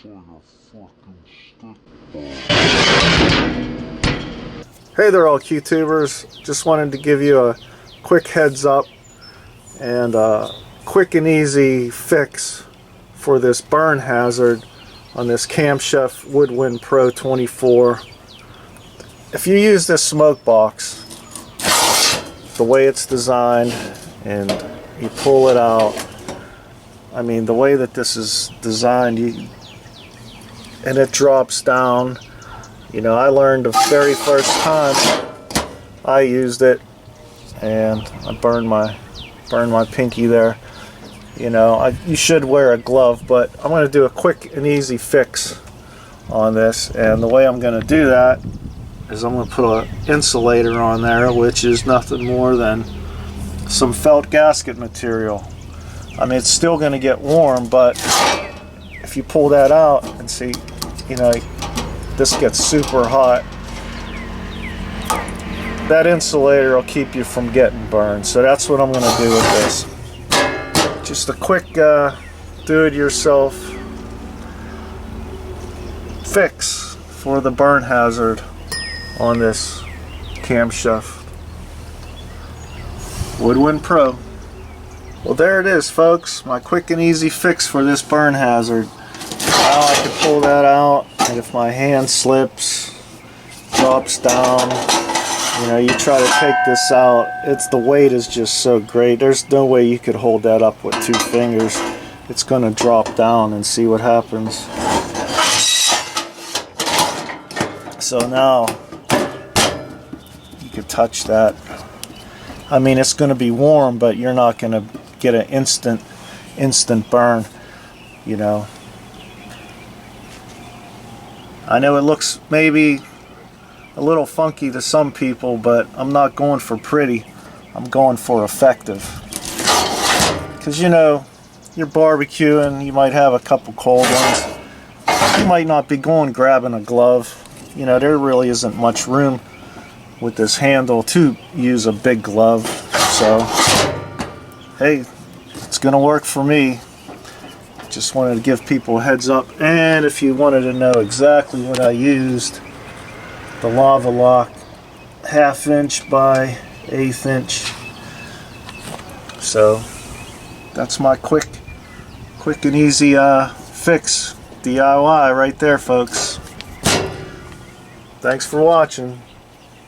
Hey there all Q-tubers, just wanted to give you a quick heads up and a quick and easy fix for this burn hazard on this Camp Chef Woodwind Pro 24. If you use this smoke box the way it's designed and you pull it out, I mean the way that this is designed, and it drops down. You know, I learned the very first time I used it and I burned my pinky there. You know, you should wear a glove, but I'm going to do a quick and easy fix on this, and the way I'm going to do that is I'm going to put an insulator on there, which is nothing more than some felt gasket material. I mean, it's still going to get warm, but if you pull that out and see, you know, this gets super hot. That insulator will keep you from getting burned, so that's what I'm going to do with this. Just a quick do-it-yourself fix for the burn hazard on this Camp Chef Woodwind Pro. Well, there it is, folks, my quick and easy fix for this burn hazard. Now I can pull that out, and if my hand slips, drops down, you know, you try to take this out, the weight is just so great. There's no way you could hold that up with 2 fingers. It's going to drop down, and see what happens. So now you can touch that. I mean, it's going to be warm, but you're not going to get an instant burn, you know. I know it looks maybe a little funky to some people, but I'm not going for pretty. I'm going for effective. Because, you know, you're barbecuing, you might have a couple cold ones. You might not be going grabbing a glove. You know, there really isn't much room with this handle to use a big glove. So, hey, it's going to work for me. Just wanted to give people a heads up. And if you wanted to know exactly what I used, the Lavalock 1/2 inch by 1/8 inch. So that's my quick and easy fix DIY right there, folks. Thanks for watching.